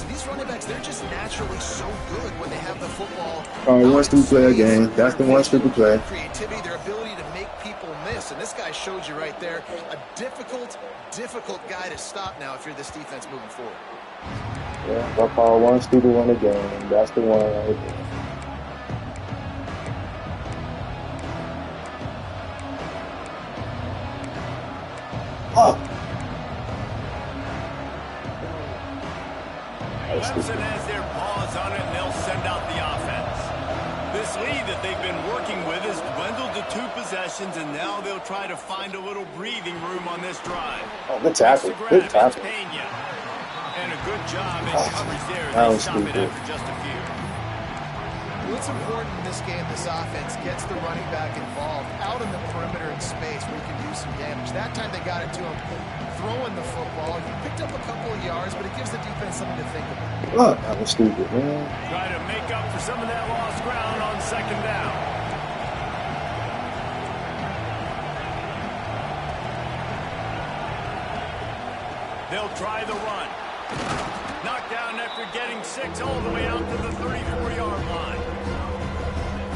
[SPEAKER 3] These running backs, they're just naturally so good when they have the football.
[SPEAKER 2] One stupid play a game. That's the one stupid play.
[SPEAKER 3] Creativity, their ability to make people miss. And this guy showed you right there a difficult guy to stop now if you're this defense moving forward.
[SPEAKER 2] Yeah, I call one stupid one a game. That's the one right there.
[SPEAKER 1] Clemson has their paws on it, and they'll send out the offense. This lead that they've been working with has dwindled to 2 possessions, and now they'll try to find a little breathing room on this drive.
[SPEAKER 2] Good tackle. Good tackle.
[SPEAKER 1] And a good job in coverage there.
[SPEAKER 2] That
[SPEAKER 1] They
[SPEAKER 2] was
[SPEAKER 1] stop it
[SPEAKER 2] stupid.
[SPEAKER 1] after just a few.
[SPEAKER 3] What's important in this game, this offense gets the running back involved out in the perimeter in space where he can do some damage. That time they got it to him throwing the football. He picked up a couple of yards, but it gives the defense something to think about.
[SPEAKER 2] That was stupid, man.
[SPEAKER 1] Try to make up for some of that lost ground on second down. They'll try the run. Knocked down after getting 6 all the way out to the 34-yard line.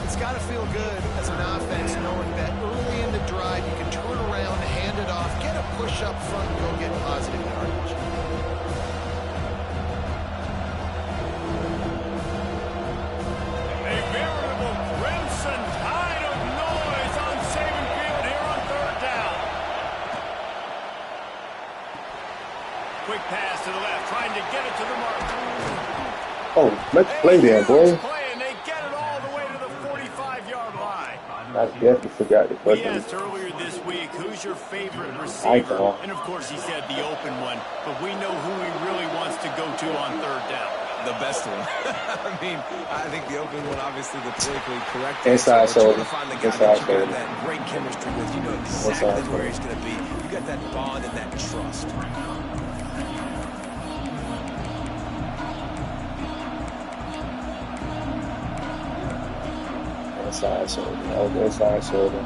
[SPEAKER 3] It's got to feel good as an offense knowing that early in the drive you can turn around, hand it off, get a push up front, and go get positive yardage.
[SPEAKER 1] A veritable crimson tide of noise on Saban Field here on third down. Quick pass to the left, trying to get it to the mark.
[SPEAKER 2] Let's play there, boy.
[SPEAKER 1] And they get it all the way to the 45-yard line.
[SPEAKER 2] I definitely forgot the
[SPEAKER 1] We
[SPEAKER 2] question.
[SPEAKER 1] asked earlier this week, who's your favorite receiver?
[SPEAKER 2] Eichel.
[SPEAKER 1] And of course he said the open one, but we know who he really wants to go to on third down.
[SPEAKER 4] The best one. I mean, I think the open one, obviously, the politically correct.
[SPEAKER 2] Inside
[SPEAKER 4] so
[SPEAKER 2] shoulder.
[SPEAKER 4] to find the guy
[SPEAKER 2] Inside
[SPEAKER 4] that you
[SPEAKER 2] shoulder.
[SPEAKER 4] got that great chemistry with, you know exactly where he's going to be. You got that bond and that trust.
[SPEAKER 2] Inside shoulder. Inside shoulder.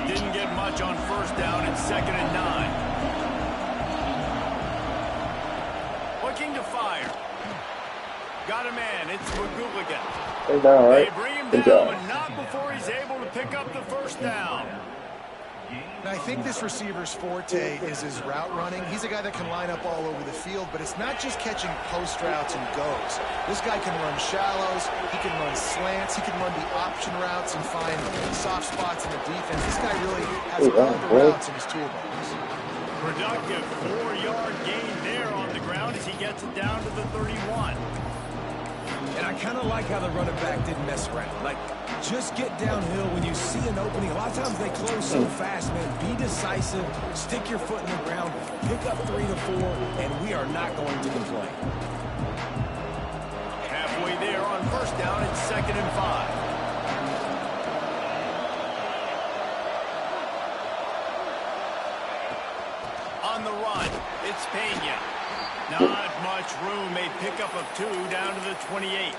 [SPEAKER 1] Didn't get much on first down at 2nd and 9. Looking to fire. Got a man. It's McGooligan.
[SPEAKER 2] Stay down, right?
[SPEAKER 1] They bring him
[SPEAKER 2] Good
[SPEAKER 1] down,
[SPEAKER 2] job.
[SPEAKER 1] but not before he's able to pick up the first down.
[SPEAKER 3] And I think this receiver's forte is his route running. He's a guy that can line up all over the field, but it's not just catching post routes and goes. This guy can run shallows, he can run slants, he can run the option routes and find soft spots in the defense. This guy really has all the routes in his toolbox.
[SPEAKER 1] Productive 4-yard gain there on the ground as he gets it down to the 31.
[SPEAKER 4] And I kind of like how the running back didn't mess around. Like, just get downhill when you see an opening. A lot of times they close so fast, man. Be decisive, stick your foot in the ground, pick up 3 to 4, and we are not going to complain.
[SPEAKER 1] Halfway there on first down and 2nd and 5. On the run, it's Pena. Not much room. A pickup of 2 down to the 28.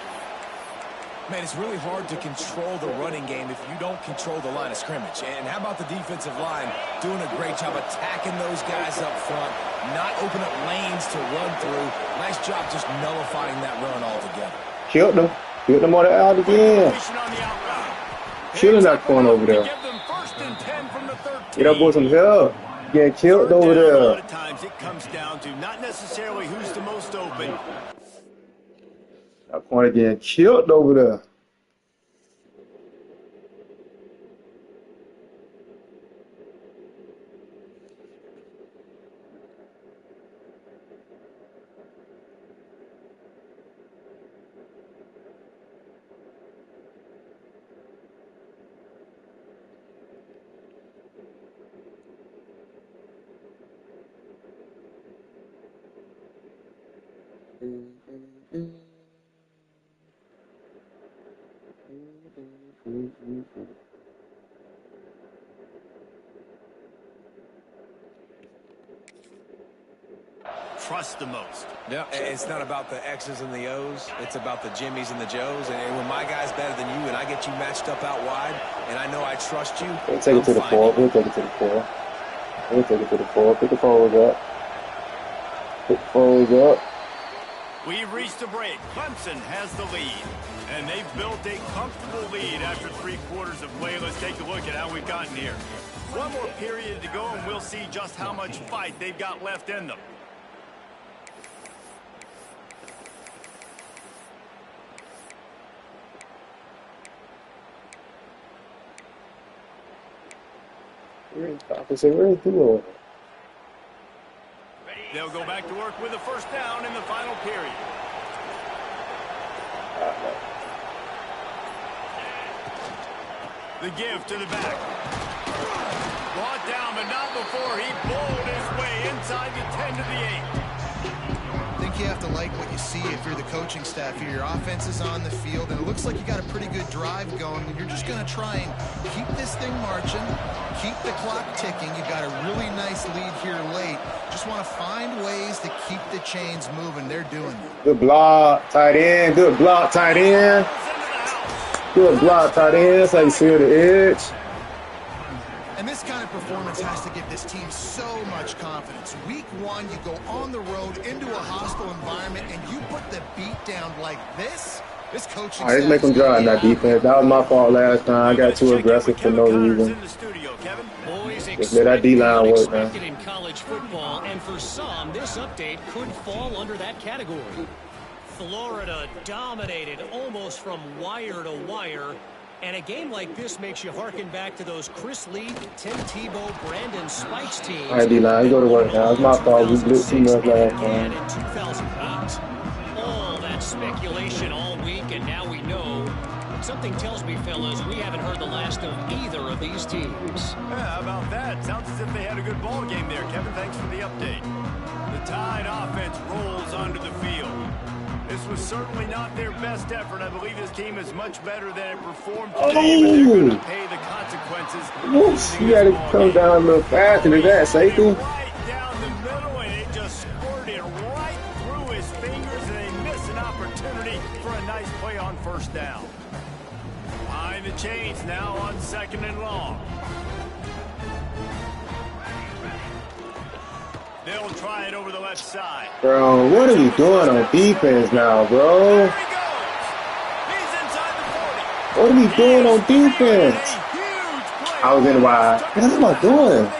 [SPEAKER 4] Man, it's really hard to control the running game if you don't control the line of scrimmage. And how about the defensive line doing a great job attacking those guys up front, not open up lanes to run through. Nice job just nullifying that run altogether.
[SPEAKER 2] Killed them. Killed them on the out again. Killing that corner over there. Get that boy some help. Getting killed over there.
[SPEAKER 1] A lot of times it comes down to not necessarily who's the most open.
[SPEAKER 2] That corner getting killed over there.
[SPEAKER 1] Trust the most.
[SPEAKER 4] Yeah, it's not about the X's and the O's. It's about the Jimmies and the Joes. And when my guy's better than you and I get you matched up out wide and I know I trust you,
[SPEAKER 2] We'll take it to the 4. We'll take it to the 4. We'll take it to the 4. Pick the forwards up. Pick the forwards up.
[SPEAKER 1] We've reached a break. Clemson has the lead. And they've built a comfortable lead after 3 quarters of play. Let's take a look at how we've gotten here. One more period to go, and we'll see just how much fight they've got left in them. They'll go back to work with a first down in the final period. The give to the back. Brought down, but not before he bowled his way inside the 10 to the 8.
[SPEAKER 3] I think you have to like what you see if you're the coaching staff here. Your offense is on the field, and it looks like you got a pretty good drive going, and you're just going to try and keep this thing marching, keep the clock ticking. You've got a really nice lead here late. Just want to find ways to keep the chains moving. They're doing it.
[SPEAKER 2] Good block, tight end. Good block, tight end. Good block, tight end. That's how you seal the edge.
[SPEAKER 3] And this kind of performance has to give this team so much confidence. Week 1, you go on the road into a hostile environment, and you put the beat down like this. This coaching
[SPEAKER 2] Just make them drive in that defense. That was my fault last time. I got too aggressive for no reason. Just let that D-line work, man.
[SPEAKER 5] In college football, and for some, this update could fall under that category. Florida dominated almost from wire to wire. And a game like this makes you harken back to those Chris Lee, Tim Tebow, Brandon Spikes teams.
[SPEAKER 2] All right, D-line, you go to work now. It's my fault. We blitzed too much last
[SPEAKER 5] In
[SPEAKER 2] time.
[SPEAKER 5] 2008. All that speculation all week, and now we know. Something tells me, fellas, we haven't heard the last of either of these teams.
[SPEAKER 1] Yeah, how about that? Sounds as if they had a good ball game there, Kevin. Thanks for the update. The Tide offense rolls onto the field. This was certainly not their best effort. I believe this team is much better than it performed today, but they're going to pay the consequences.
[SPEAKER 2] Whoops, you got to come down a little faster than that, safety.
[SPEAKER 1] Right down the middle, and it just squirted right through his fingers, and they miss an opportunity for a nice play on first down. Behind the chains now on 2nd and long. They'll try it over the left side.
[SPEAKER 2] Bro, what are we doing on defense now, bro?
[SPEAKER 1] There he goes. He's inside the 40.
[SPEAKER 2] What are we doing on defense? I was in wide. What am I doing?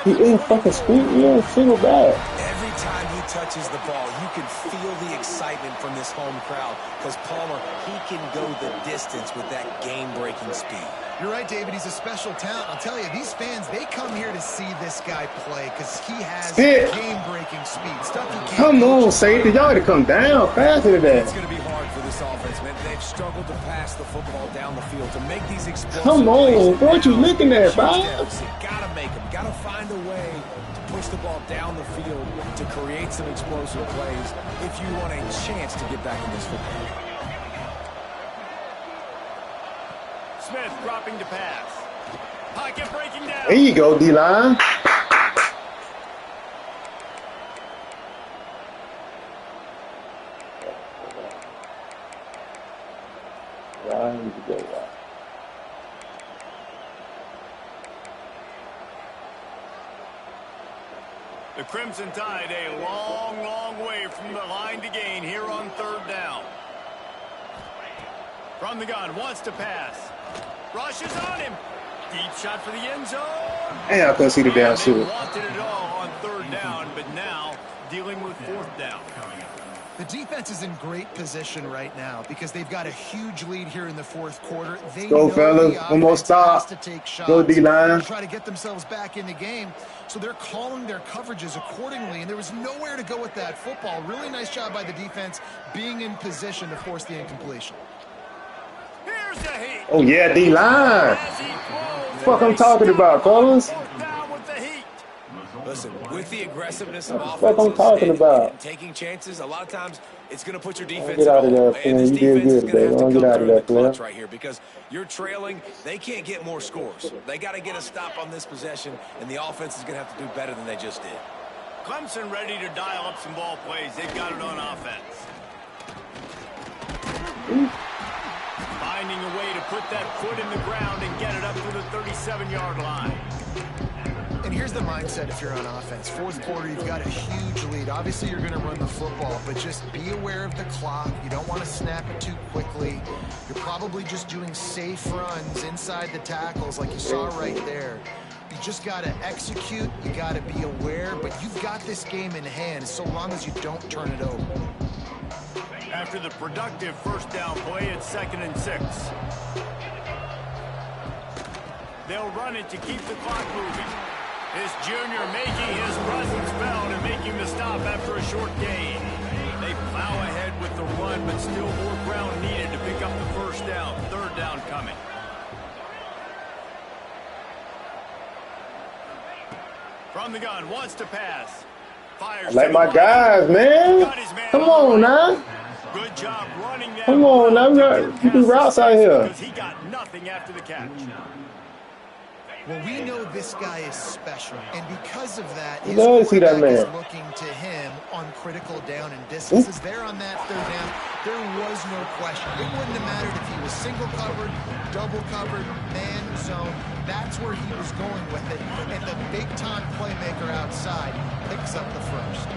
[SPEAKER 2] He ain't fucking squeak. He ain't single back.
[SPEAKER 4] Every time he touches the ball, you can feel the excitement from this home crowd because Palmer, he can go the distance with that game-breaking speed.
[SPEAKER 3] You're right, David. He's a special talent. I'll tell you, these fans, they come here to see this guy play because he has game-breaking speed. Stuff you can't.
[SPEAKER 2] Come on, safety. Y'all got to come down faster than that.
[SPEAKER 4] It's going to be hard for this offense, man. They've struggled to pass the football down the field to make these explosive
[SPEAKER 2] Come on,
[SPEAKER 4] plays.
[SPEAKER 2] what you looking at, Bob?
[SPEAKER 4] Got to make them. Got to find a way to push the ball down the field to create some explosive plays if you want a chance to get back in this football.
[SPEAKER 1] Smith dropping to pass. Pocket breaking down.
[SPEAKER 2] There you go, D-line.
[SPEAKER 1] The Crimson Tide a long, long way from the line to gain here on 3rd down. From the gun, wants to pass. Rushes on him. Deep shot for the end zone.
[SPEAKER 2] Hey, I couldn't see the down
[SPEAKER 1] They
[SPEAKER 2] shooter.
[SPEAKER 1] wanted it all on 3rd down, but now dealing with 4th down.
[SPEAKER 3] The defense is in great position right now because they've got a huge lead here in the 4th quarter. They
[SPEAKER 2] Go,
[SPEAKER 3] know
[SPEAKER 2] fellas.
[SPEAKER 3] the
[SPEAKER 2] One more
[SPEAKER 3] offense
[SPEAKER 2] stop.
[SPEAKER 3] has to take shots
[SPEAKER 2] Go, D-line.
[SPEAKER 3] to try to get themselves back in the game. So they're calling their coverages accordingly, and there was nowhere to go with that football. Really nice job by the defense being in position to force the incompletion.
[SPEAKER 1] Here's the heat.
[SPEAKER 2] Oh, yeah, D-line.
[SPEAKER 1] As he throws,
[SPEAKER 2] Fuck
[SPEAKER 1] and
[SPEAKER 2] I'm
[SPEAKER 1] they
[SPEAKER 2] talking
[SPEAKER 1] stop
[SPEAKER 2] about,
[SPEAKER 1] on
[SPEAKER 2] fellas.
[SPEAKER 1] 4th down with the heat.
[SPEAKER 4] Listen, with the aggressiveness of
[SPEAKER 2] What the fuck I'm
[SPEAKER 4] offenses
[SPEAKER 2] talking
[SPEAKER 4] and
[SPEAKER 2] about?
[SPEAKER 4] taking chances, a lot of times it's going to put your defense
[SPEAKER 2] Get out of
[SPEAKER 4] at
[SPEAKER 2] there,
[SPEAKER 4] home.
[SPEAKER 2] Finn.
[SPEAKER 4] And this
[SPEAKER 2] You did
[SPEAKER 4] defense is
[SPEAKER 2] good,
[SPEAKER 4] going to have
[SPEAKER 2] baby.
[SPEAKER 4] to
[SPEAKER 2] Get
[SPEAKER 4] come
[SPEAKER 2] out of
[SPEAKER 4] through
[SPEAKER 2] there,
[SPEAKER 4] in the clutch
[SPEAKER 2] Finn.
[SPEAKER 4] right here because you're trailing. They can't get more scores. They got to get a stop on this possession, and the offense is going to have to do better than they just did.
[SPEAKER 1] Clemson ready to dial up some ball plays. They've got it on offense. Finding a way to put that foot in the ground and get it up to the 37-yard line.
[SPEAKER 3] And here's the mindset if you're on offense. 4th quarter, you've got a huge lead. Obviously, you're going to run the football, but just be aware of the clock. You don't want to snap it too quickly. You're probably just doing safe runs inside the tackles like you saw right there. You just got to execute. You got to be aware, but you've got this game in hand so long as you don't turn it over.
[SPEAKER 1] After the productive 1st down play, it's 2nd and 6. They'll run it to keep the clock moving. This junior making his presence felt and making the stop after a short gain. They plow ahead with the run, but still more ground needed to pick up the 1st down. 3rd down coming. From the gun, wants to pass. Fires.
[SPEAKER 2] I like my guys, man. Come on now.
[SPEAKER 1] Good job running that.
[SPEAKER 2] Come on now. You do routes out here.
[SPEAKER 1] Because he got nothing after the catch.
[SPEAKER 3] Well, we know this guy is special, and because of that, his
[SPEAKER 2] Love to see that
[SPEAKER 3] quarterback is
[SPEAKER 2] man.
[SPEAKER 3] looking to him on critical down and distances. There on that 3rd down, there was no question. It wouldn't have mattered if he was single covered, double covered, man zone. That's where he was going with it, and the big-time playmaker outside picks up the 1st.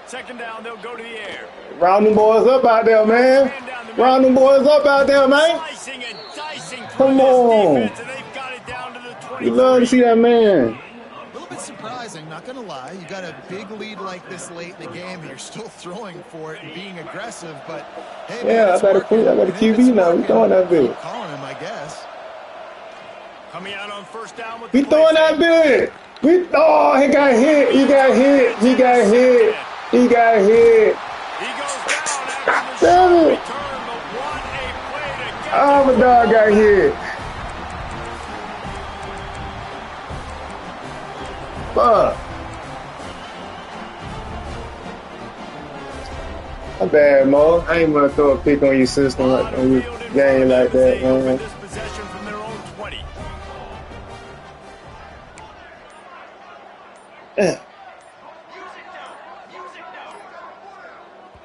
[SPEAKER 1] 2nd down, they'll go to the air.
[SPEAKER 2] Round them boys up out there, man. Round them boys up out there, man.
[SPEAKER 1] Slicing and dicing
[SPEAKER 2] Come
[SPEAKER 1] through
[SPEAKER 2] on.
[SPEAKER 1] this defense, and they've got it down to the 23.
[SPEAKER 2] You love to see that man.
[SPEAKER 3] A little bit surprising, not going to lie. You got a big lead like this late in the game, and you're still throwing for it and being aggressive. But hey, man,
[SPEAKER 2] Yeah, I
[SPEAKER 3] it's
[SPEAKER 2] got a
[SPEAKER 3] working.
[SPEAKER 2] QB now. We throwing that bit.
[SPEAKER 3] Keep calling him, I guess.
[SPEAKER 1] Coming out on 1st down with
[SPEAKER 2] We
[SPEAKER 1] the play
[SPEAKER 2] throwing that
[SPEAKER 1] fake.
[SPEAKER 2] bit. Oh, he got hit. He got hit. He got hit. He got hit.
[SPEAKER 1] He goes down after the
[SPEAKER 2] Damn
[SPEAKER 1] short
[SPEAKER 2] it.
[SPEAKER 1] return, but what a play to get
[SPEAKER 2] Oh, my dog got hit. Fuck. My bad, Mo. I ain't gonna throw a pick on your system like on your game like that, man.
[SPEAKER 1] This possession from their own 20.
[SPEAKER 2] Yeah.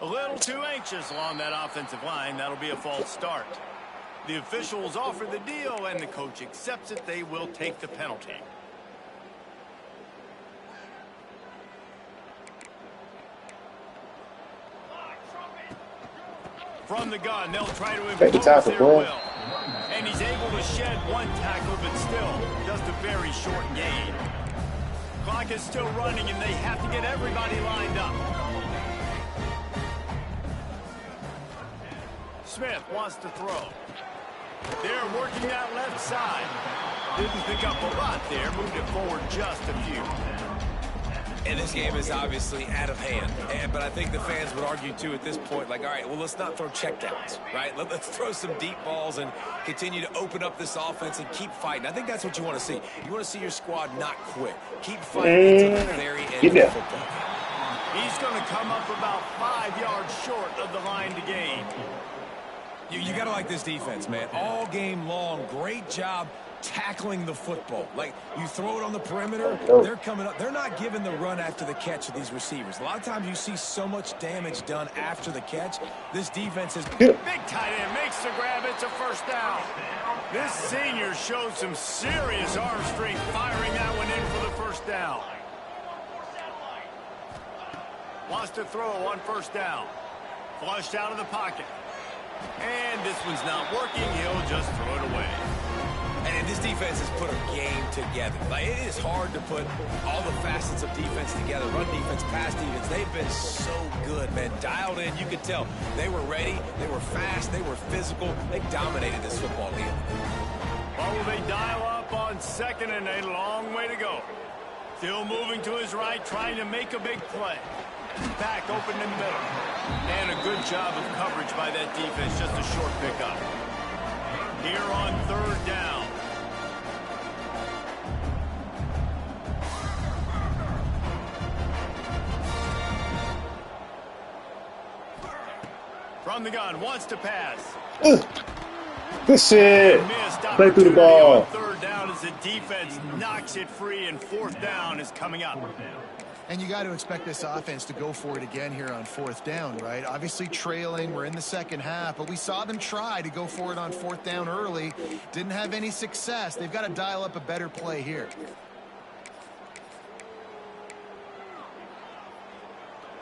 [SPEAKER 1] A little too anxious along that offensive line. That'll be a false start. The officials offer the deal, and the coach accepts it. They will take the penalty. From the gun, they'll try to
[SPEAKER 2] Take the
[SPEAKER 1] impose
[SPEAKER 2] tackle,
[SPEAKER 1] their
[SPEAKER 2] boy.
[SPEAKER 1] will. And he's able to shed one tackle, but still just a very short gain. Clock clock is still running, and they have to get everybody lined up. Smith wants to throw. They're working that left side. Didn't pick up a lot there. Moved it forward just a few.
[SPEAKER 4] And this game is obviously out of hand. But I think the fans would argue, too, at this point, like, all right, well, let's not throw checkdowns, right? Let's throw some deep balls and continue to open up this offense and keep fighting. I think that's what you want to see. You want to see your squad not quit. Keep fighting until the very end of the football game.
[SPEAKER 1] He's going to come up about 5 yards short of the line to gain.
[SPEAKER 4] You got to like this defense, man. All game long, great job tackling the football. Like, you throw it on the perimeter, they're coming up. They're not giving the run after the catch of these receivers. A lot of times you see so much damage done after the catch. This defense is...
[SPEAKER 1] Big tight end makes the grab. It's a first down. This senior showed some serious arm strength firing that one in for the first down. Wants to throw on first down. Flushed out of the pocket. And this one's not working. He'll just throw it away.
[SPEAKER 4] And this defense has put a game together. Like, it is hard to put all the facets of defense together. Run defense, pass defense. They've been so good, man. Dialed in. You could tell they were ready. They were fast. They were physical. They dominated this football game.
[SPEAKER 1] Or will they dial up on second and a long way to go? Still moving to his right, trying to make a big play. Back open in the middle. And a good job of coverage by that defense. Just a short pickup. Here on third down. From the gun, wants to pass.
[SPEAKER 2] Good shit. Play through the ball.
[SPEAKER 1] Third down as the defense knocks it free, and fourth down is coming up.
[SPEAKER 3] And you got to expect this offense to go for it again here on fourth down, right? Obviously trailing, we're in the second half, but we saw them try to go for it on fourth down early. Didn't have any success. They've got to dial up a better play here.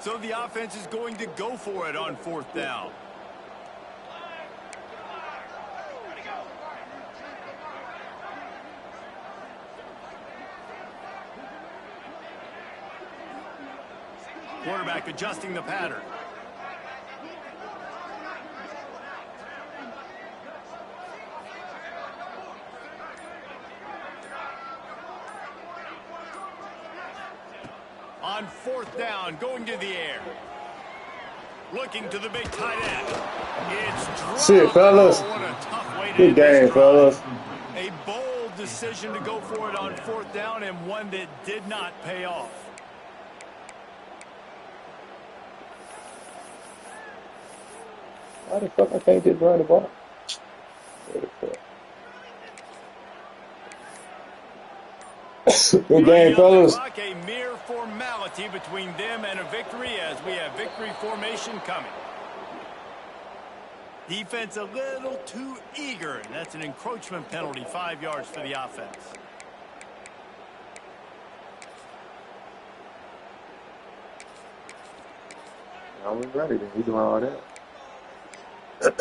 [SPEAKER 1] So the offense is going to go for it on fourth down. Quarterback adjusting the pattern. On fourth down, going to the air. Looking to the big tight end. It's
[SPEAKER 2] Shit, fellas. Good game, fellas.
[SPEAKER 1] A bold decision to go for it on fourth down, and one that did not pay off.
[SPEAKER 2] Why the fuck I can't just run the ball? Good game, fellas.
[SPEAKER 1] A mere formality between them and a victory as we have victory formation coming. Defense a little too eager, and that's an encroachment penalty, 5 yards for the offense.
[SPEAKER 2] Now we're ready then. We doing all that.
[SPEAKER 1] Okay,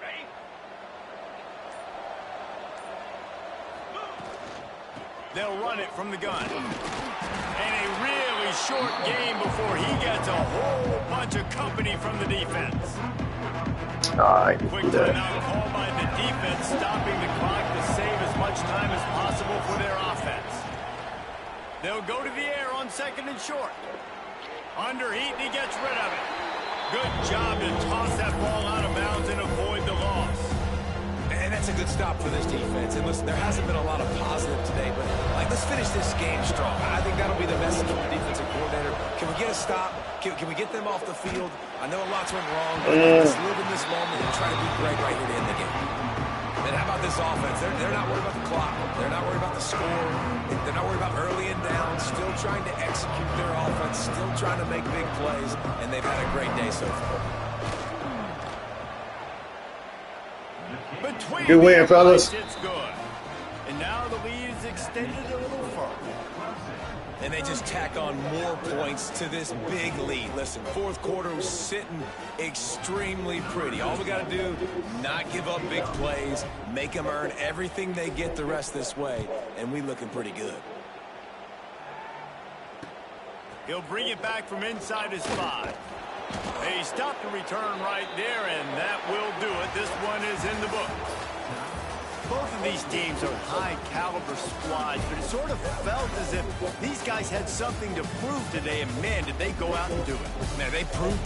[SPEAKER 1] ready? They'll run it from the gun. And a really short game before he gets a whole bunch of company from the defense.
[SPEAKER 2] I
[SPEAKER 1] Quick timeout call by the defense, stopping the clock to save as much time as possible for their offense. They'll go to the air on second and short. Under heat, and he gets rid of it. Good job to toss that ball out of bounds and avoid the loss.
[SPEAKER 4] And that's a good stop for this defense. And listen, there hasn't been a lot of positive today, but like, let's finish this game strong. I think that'll be the message from the defensive coordinator. Can we get a stop? Can we get them off the field? I know a lot's went wrong, but let's live in this moment and try to be great right here to end the game. And how about this offense? They're not worried about the clock. They're not worried about the score. They're not worried about early and down. Still trying to execute their offense. Still trying to make big plays. And they've had a great day so far.
[SPEAKER 2] Good win, fellas.
[SPEAKER 1] It's good. And now the lead is extended a little further.
[SPEAKER 4] And they just tack on more points to this big lead. Listen, fourth quarter was sitting extremely pretty. All we got to do, not give up big plays, make them earn everything they get the rest this way, and we looking pretty good.
[SPEAKER 1] He'll bring it back from inside his 5. He stopped the return right there, and that will do it. This one is in the book. Both of these teams are high-caliber squads, but it sort of felt as if these guys had something to prove today, and man, did they go out and do it.
[SPEAKER 4] Man, they proved it.